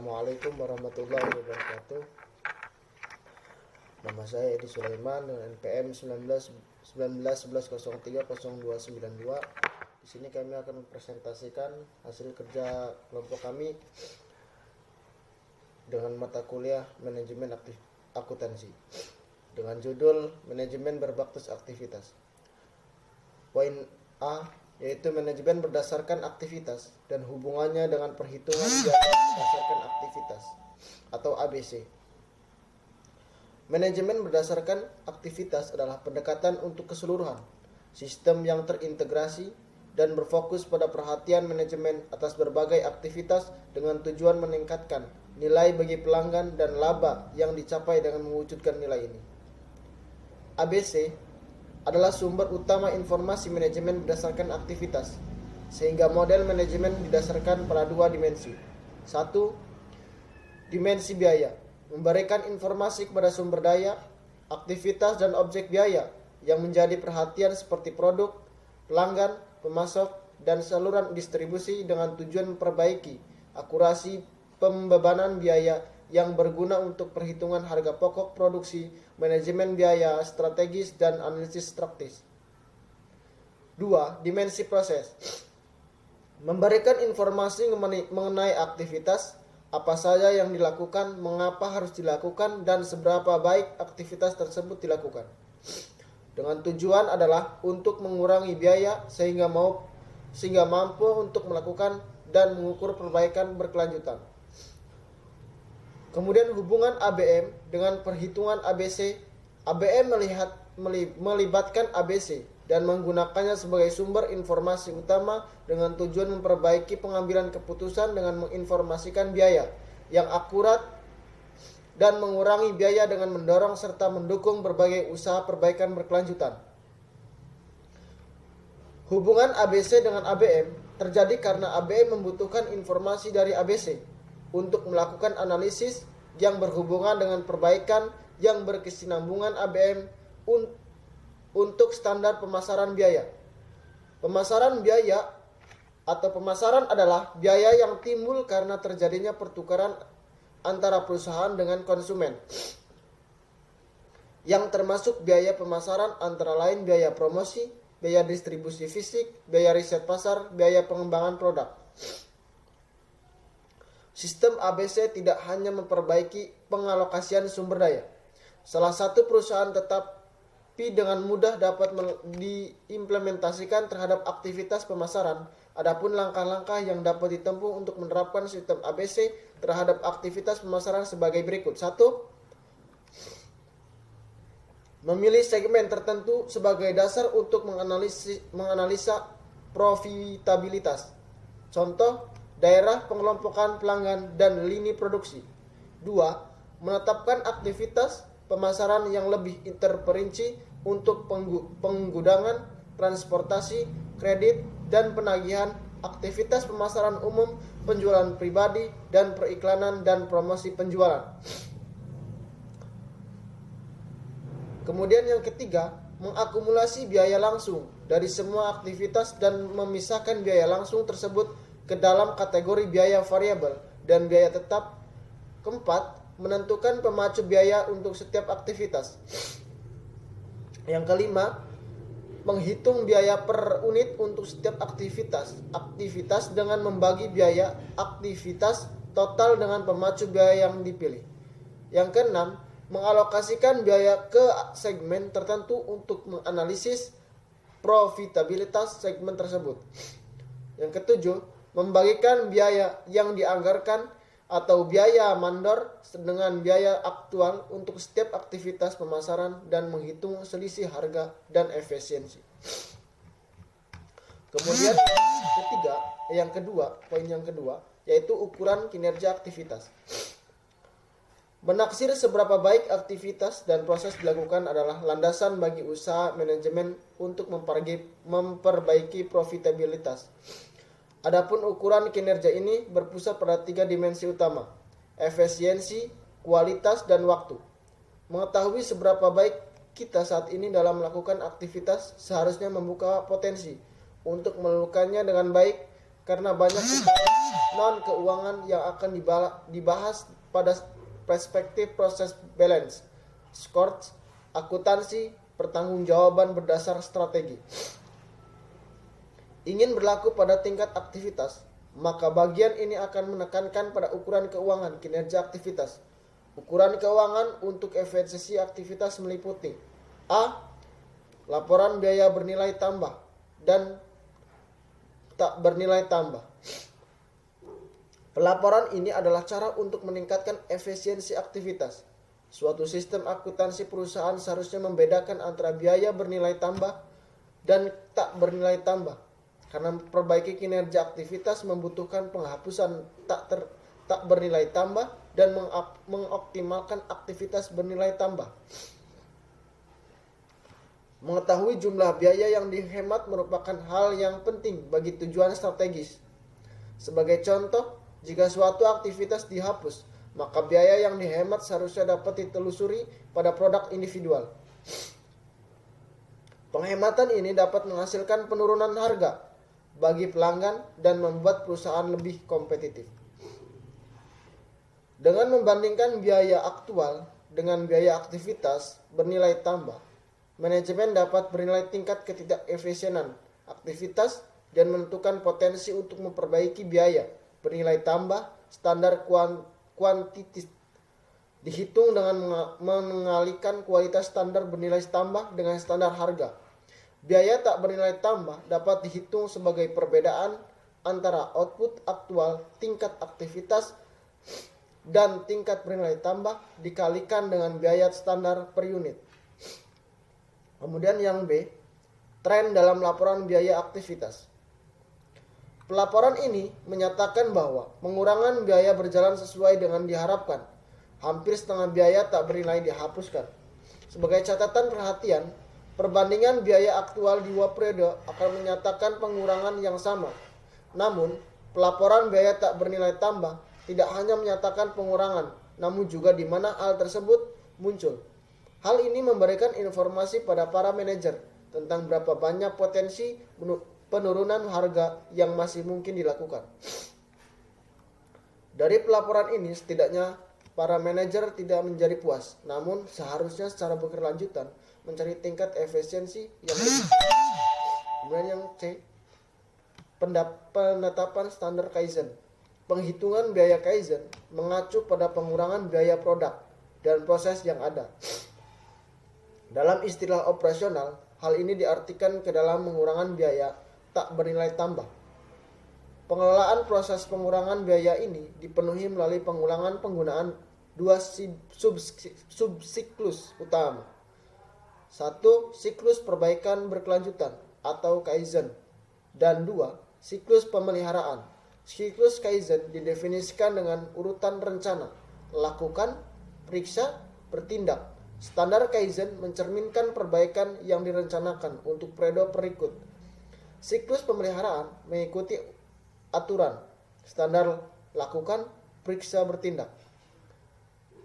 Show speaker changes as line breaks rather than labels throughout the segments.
Assalamualaikum warahmatullahi wabarakatuh. Nama saya Edi Sulaiman dengan NPM 1911030292. Di sini kami akan mempresentasikan hasil kerja kelompok kami dengan mata kuliah Manajemen Akuntansi dengan judul Manajemen Berbasis Aktivitas. Poin A yaitu manajemen berdasarkan aktivitas dan hubungannya dengan perhitungan biaya berdasarkan aktivitas atau ABC. Manajemen berdasarkan aktivitas adalah pendekatan untuk keseluruhan sistem yang terintegrasi dan berfokus pada perhatian manajemen atas berbagai aktivitas dengan tujuan meningkatkan nilai bagi pelanggan dan laba yang dicapai dengan mewujudkan nilai ini. ABC adalah sumber utama informasi manajemen berdasarkan aktivitas, sehingga model manajemen didasarkan pada dua dimensi. 1. Dimensi biaya, memberikan informasi kepada sumber daya, aktivitas dan objek biaya yang menjadi perhatian seperti produk, pelanggan, pemasok, dan saluran distribusi dengan tujuan memperbaiki akurasi pembebanan biaya yang berguna untuk perhitungan harga pokok produksi, manajemen biaya strategis, dan analisis praktis. 2. Dimensi proses, memberikan informasi mengenai aktivitas, apa saja yang dilakukan, mengapa harus dilakukan, dan seberapa baik aktivitas tersebut dilakukan. Dengan tujuan adalah untuk mengurangi biaya sehingga mampu untuk melakukan dan mengukur perbaikan berkelanjutan. Kemudian hubungan ABM dengan perhitungan ABC. ABM melibatkan ABC dan menggunakannya sebagai sumber informasi utama dengan tujuan memperbaiki pengambilan keputusan dengan menginformasikan biaya yang akurat dan mengurangi biaya dengan mendorong serta mendukung berbagai usaha perbaikan berkelanjutan. Hubungan ABC dengan ABM terjadi karena ABM membutuhkan informasi dari ABC untuk melakukan analisis yang berhubungan dengan perbaikan yang berkesinambungan ABM untuk standar pemasaran biaya. Pemasaran biaya atau pemasaran adalah biaya yang timbul karena terjadinya pertukaran antara perusahaan dengan konsumen, yang termasuk biaya pemasaran antara lain biaya promosi, biaya distribusi fisik, biaya riset pasar, biaya pengembangan produk. Sistem ABC tidak hanya memperbaiki pengalokasian sumber daya. Salah satu perusahaan tetapi dengan mudah dapat diimplementasikan terhadap aktivitas pemasaran. Adapun langkah-langkah yang dapat ditempuh untuk menerapkan sistem ABC terhadap aktivitas pemasaran sebagai berikut. 1. Memilih segmen tertentu sebagai dasar untuk menganalisa profitabilitas. Contoh, daerah pengelompokan pelanggan dan lini produksi. 2. Menetapkan aktivitas pemasaran yang lebih terperinci untuk penggudangan, transportasi, kredit, dan penagihan, aktivitas pemasaran umum, penjualan pribadi, dan periklanan dan promosi penjualan. Kemudian yang ketiga, mengakumulasi biaya langsung dari semua aktivitas dan memisahkan biaya langsung tersebut ke dalam kategori biaya variabel dan biaya tetap. Keempat, menentukan pemacu biaya untuk setiap aktivitas. Yang kelima, menghitung biaya per unit untuk setiap aktivitas dengan membagi biaya aktivitas total dengan pemacu biaya yang dipilih. Yang keenam, mengalokasikan biaya ke segmen tertentu untuk menganalisis profitabilitas segmen tersebut. Yang ketujuh, membagikan biaya yang dianggarkan atau biaya mandor dengan biaya aktual untuk setiap aktivitas pemasaran dan menghitung selisih harga dan efisiensi. Kemudian poin yang kedua yaitu ukuran kinerja aktivitas. Menaksir seberapa baik aktivitas dan proses dilakukan adalah landasan bagi usaha manajemen untuk memperbaiki profitabilitas. Adapun ukuran kinerja ini berpusat pada 3 dimensi utama: efisiensi, kualitas, dan waktu. Mengetahui seberapa baik kita saat ini dalam melakukan aktivitas seharusnya membuka potensi untuk melakukannya dengan baik, karena banyak usaha non-keuangan yang akan dibahas pada perspektif proses balance, scores, akuntansi, pertanggungjawaban berdasar strategi. Ingin berlaku pada tingkat aktivitas, maka bagian ini akan menekankan pada ukuran keuangan kinerja aktivitas. Ukuran keuangan untuk efisiensi aktivitas meliputi A. Laporan biaya bernilai tambah dan tak bernilai tambah. Pelaporan ini adalah cara untuk meningkatkan efisiensi aktivitas. Suatu sistem akuntansi perusahaan seharusnya membedakan antara biaya bernilai tambah dan tak bernilai tambah. Karena memperbaiki kinerja aktivitas membutuhkan penghapusan tak bernilai tambah dan mengoptimalkan aktivitas bernilai tambah. Mengetahui jumlah biaya yang dihemat merupakan hal yang penting bagi tujuan strategis. Sebagai contoh, jika suatu aktivitas dihapus, maka biaya yang dihemat seharusnya dapat ditelusuri pada produk individual. Penghematan ini dapat menghasilkan penurunan harga bagi pelanggan dan membuat perusahaan lebih kompetitif. Dengan membandingkan biaya aktual dengan biaya aktivitas bernilai tambah, manajemen dapat menilai tingkat ketidakefisienan aktivitas dan menentukan potensi untuk memperbaiki biaya bernilai tambah. Standar kuantitas dihitung dengan mengalihkan kualitas standar bernilai tambah dengan standar harga. Biaya tak bernilai tambah dapat dihitung sebagai perbedaan antara output aktual, tingkat aktivitas, dan tingkat bernilai tambah dikalikan dengan biaya standar per unit. Kemudian yang B, tren dalam laporan biaya aktivitas. Pelaporan ini menyatakan bahwa pengurangan biaya berjalan sesuai dengan diharapkan. Hampir setengah biaya tak bernilai dihapuskan. Sebagai catatan perhatian, perbandingan biaya aktual di dua periode akan menyatakan pengurangan yang sama. Namun, pelaporan biaya tak bernilai tambah tidak hanya menyatakan pengurangan, namun juga di mana hal tersebut muncul. Hal ini memberikan informasi pada para manajer tentang berapa banyak potensi penurunan harga yang masih mungkin dilakukan. Dari pelaporan ini, setidaknya para manajer tidak menjadi puas, namun seharusnya secara berkelanjutan mencari tingkat efisiensi yang lebih. Kemudian yang C, penetapan standar Kaizen. Penghitungan biaya Kaizen mengacu pada pengurangan biaya produk dan proses yang ada. Dalam istilah operasional, hal ini diartikan ke dalam pengurangan biaya tak bernilai tambah. Pengelolaan proses pengurangan biaya ini dipenuhi melalui pengulangan penggunaan dua subsiklus utama. 1. Siklus perbaikan berkelanjutan atau Kaizen. Dan 2. Siklus pemeliharaan. Siklus Kaizen didefinisikan dengan urutan rencana, lakukan, periksa, bertindak. Standar Kaizen mencerminkan perbaikan yang direncanakan untuk periode berikut. Siklus pemeliharaan mengikuti aturan, standar, lakukan, periksa, bertindak.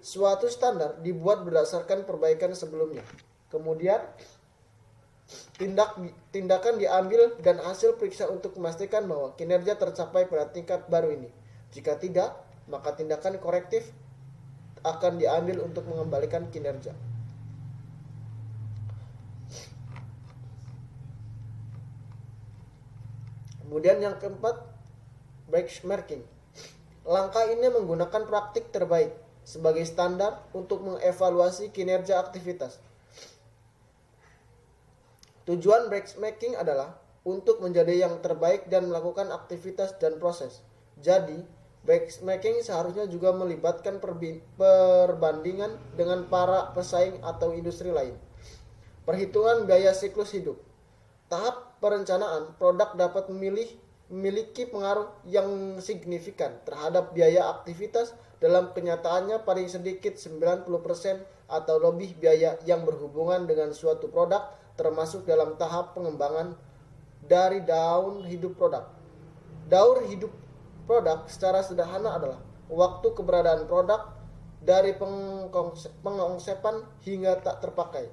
Suatu standar dibuat berdasarkan perbaikan sebelumnya. Kemudian tindakan diambil dan hasil periksa untuk memastikan bahwa kinerja tercapai pada tingkat baru ini. Jika tidak, maka tindakan korektif akan diambil untuk mengembalikan kinerja. Kemudian yang keempat, benchmarking. Langkah ini menggunakan praktik terbaik sebagai standar untuk mengevaluasi kinerja aktivitas. Tujuan benchmarking adalah untuk menjadi yang terbaik dan melakukan aktivitas dan proses. Jadi, benchmarking seharusnya juga melibatkan perbandingan dengan para pesaing atau industri lain. Perhitungan biaya siklus hidup. Tahap perencanaan produk dapat memiliki pengaruh yang signifikan terhadap biaya aktivitas. Dalam kenyataannya paling sedikit 90% atau lebih biaya yang berhubungan dengan suatu produk termasuk dalam tahap pengembangan dari daur hidup produk. Daur hidup produk secara sederhana adalah waktu keberadaan produk dari pengongsepan hingga tak terpakai.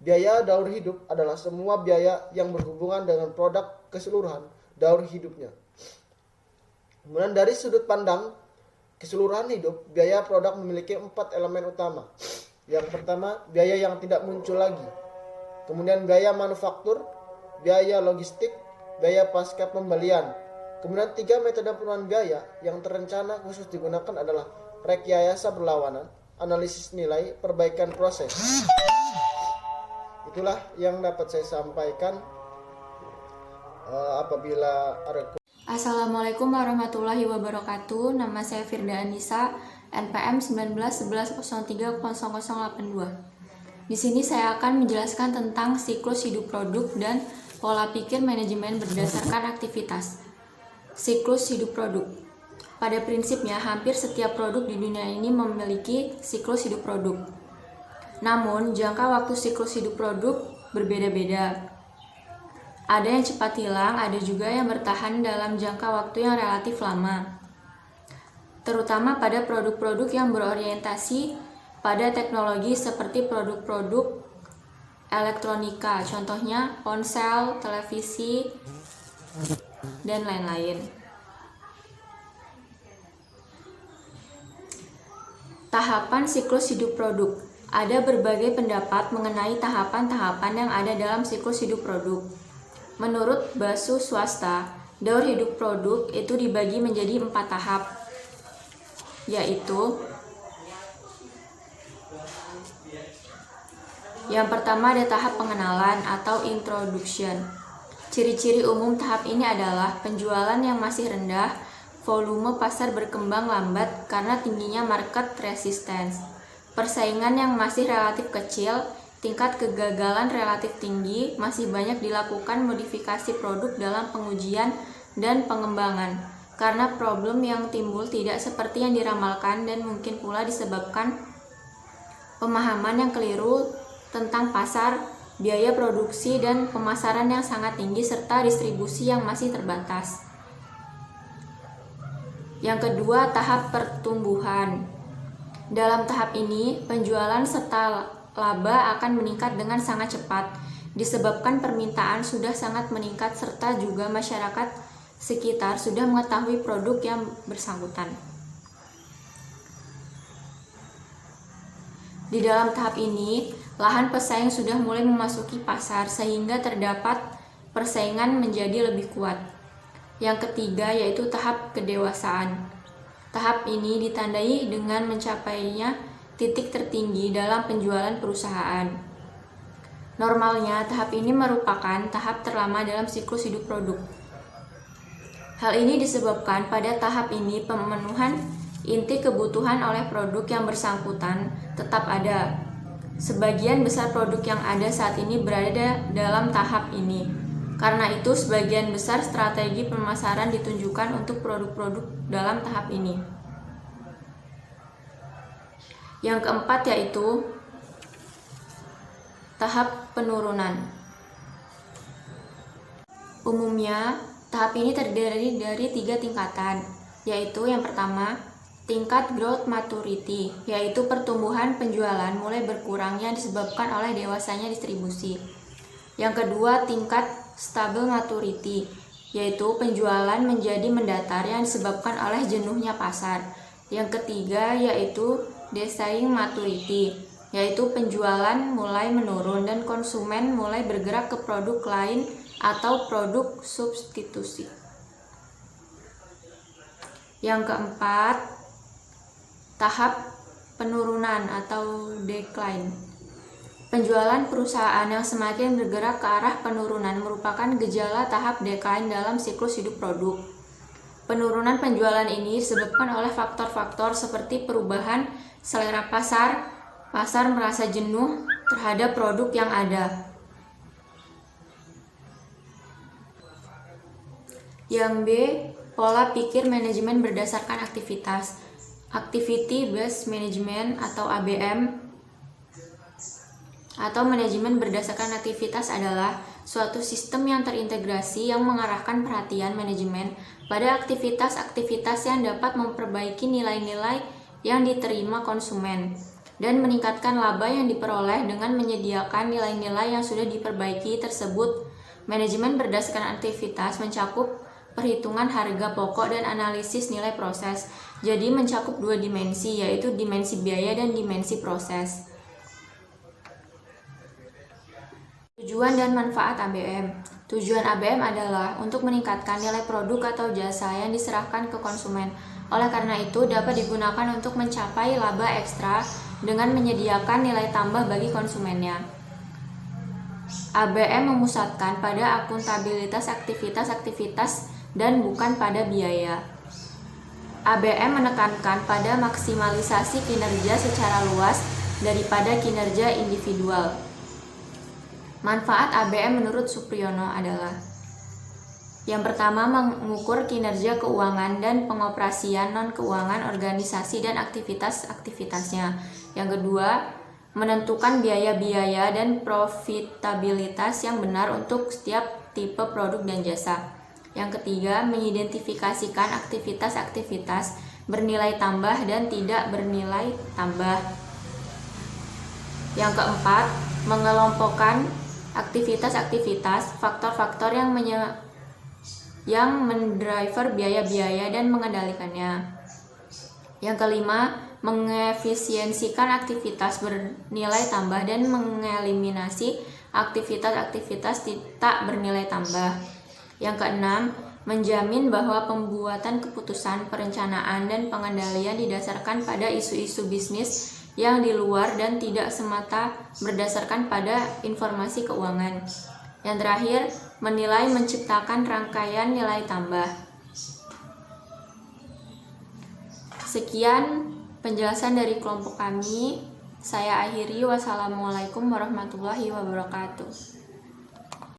Biaya daur hidup adalah semua biaya yang berhubungan dengan produk keseluruhan daur hidupnya. Kemudian dari sudut pandang keseluruhan hidup, biaya produk memiliki 4 elemen utama. Yang pertama, biaya yang tidak muncul lagi. Kemudian biaya manufaktur, biaya logistik, biaya pasca pembelian. Kemudian 3 metode penurunan biaya yang terencana khusus digunakan adalah rekayasa berlawanan, analisis nilai, perbaikan proses. Itulah yang dapat saya sampaikan. Apabila ada.
Assalamualaikum warahmatullahi wabarakatuh. Nama saya Firda Anissa, NPM 1911030082. Di sini saya akan menjelaskan tentang siklus hidup produk dan pola pikir manajemen berdasarkan aktivitas. Siklus hidup produk. Pada prinsipnya, hampir setiap produk di dunia ini memiliki siklus hidup produk. Namun, jangka waktu siklus hidup produk berbeda-beda. Ada yang cepat hilang, ada juga yang bertahan dalam jangka waktu yang relatif lama. Terutama pada produk-produk yang berorientasi pada teknologi seperti produk-produk elektronika, contohnya ponsel, televisi, dan lain-lain. Tahapan siklus hidup produk. Ada berbagai pendapat mengenai tahapan-tahapan yang ada dalam siklus hidup produk. Menurut Basu Swasta, daur hidup produk itu dibagi menjadi 4 tahap, yaitu yang pertama ada tahap pengenalan atau introduction. Ciri-ciri umum tahap ini adalah penjualan yang masih rendah, volume pasar berkembang lambat karena tingginya market resistance, persaingan yang masih relatif kecil, tingkat kegagalan relatif tinggi, masih banyak dilakukan modifikasi produk dalam pengujian dan pengembangan, karena problem yang timbul tidak seperti yang diramalkan dan mungkin pula disebabkan pemahaman yang keliru tentang pasar, biaya produksi dan pemasaran yang sangat tinggi, serta distribusi yang masih terbatas. Yang kedua, tahap pertumbuhan. Dalam tahap ini, penjualan serta laba akan meningkat dengan sangat cepat, disebabkan permintaan sudah sangat meningkat serta juga masyarakat sekitar sudah mengetahui produk yang bersangkutan. Di dalam tahap ini, lahan pesaing sudah mulai memasuki pasar sehingga terdapat persaingan menjadi lebih kuat. Yang ketiga yaitu tahap kedewasaan. Tahap ini ditandai dengan mencapainya titik tertinggi dalam penjualan perusahaan. Normalnya, tahap ini merupakan tahap terlama dalam siklus hidup produk. Hal ini disebabkan pada tahap ini pemenuhan inti kebutuhan oleh produk yang bersangkutan tetap ada. Sebagian besar produk yang ada saat ini berada dalam tahap ini. Karena itu, sebagian besar strategi pemasaran ditunjukkan untuk produk-produk dalam tahap ini. Yang keempat yaitu tahap penurunan. Umumnya, tahap ini terdiri dari 3 tingkatan, yaitu yang pertama, tingkat growth maturity, yaitu pertumbuhan penjualan mulai berkurangnya disebabkan oleh dewasanya distribusi. Yang kedua, tingkat stable maturity, yaitu penjualan menjadi mendatar yang disebabkan oleh jenuhnya pasar. Yang ketiga yaitu decaying maturity, yaitu penjualan mulai menurun dan konsumen mulai bergerak ke produk lain atau produk substitusi. Yang keempat, tahap penurunan atau decline. Penjualan perusahaan yang semakin bergerak ke arah penurunan merupakan gejala tahap decline dalam siklus hidup produk. Penurunan penjualan ini disebabkan oleh faktor-faktor seperti perubahan selera pasar, pasar merasa jenuh terhadap produk yang ada. Yang B, pola pikir manajemen berdasarkan aktivitas. Activity Based Management atau ABM atau manajemen berdasarkan aktivitas adalah suatu sistem yang terintegrasi yang mengarahkan perhatian manajemen pada aktivitas-aktivitas yang dapat memperbaiki nilai-nilai yang diterima konsumen dan meningkatkan laba yang diperoleh dengan menyediakan nilai-nilai yang sudah diperbaiki tersebut. Manajemen berdasarkan aktivitas mencakup perhitungan harga pokok dan analisis nilai proses. Jadi mencakup dua dimensi, yaitu dimensi biaya dan dimensi proses. Tujuan dan manfaat ABM. Tujuan ABM adalah untuk meningkatkan nilai produk atau jasa yang diserahkan ke konsumen. Oleh karena itu, dapat digunakan untuk mencapai laba ekstra dengan menyediakan nilai tambah bagi konsumennya. ABM memusatkan pada akuntabilitas aktivitas-aktivitas dan bukan pada biaya. ABM menekankan pada maksimalisasi kinerja secara luas daripada kinerja individual. Manfaat ABM menurut Supriyono adalah: yang pertama, mengukur kinerja keuangan dan pengoperasian non-keuangan organisasi dan aktivitas-aktivitasnya. Yang kedua, menentukan biaya-biaya dan profitabilitas yang benar untuk setiap tipe produk dan jasa. Yang ketiga, mengidentifikasikan aktivitas-aktivitas bernilai tambah dan tidak bernilai tambah. Yang keempat, mengelompokkan aktivitas-aktivitas, faktor-faktor yang mendriver biaya-biaya dan mengendalikannya. Yang kelima, mengefisiensikan aktivitas bernilai tambah dan mengeliminasi aktivitas-aktivitas tak bernilai tambah. Yang keenam, menjamin bahwa pembuatan keputusan, perencanaan, dan pengendalian didasarkan pada isu-isu bisnis yang di luar dan tidak semata berdasarkan pada informasi keuangan. Yang terakhir, menilai menciptakan rangkaian nilai tambah. Sekian penjelasan dari kelompok kami. Saya akhiri. Wassalamualaikum warahmatullahi wabarakatuh.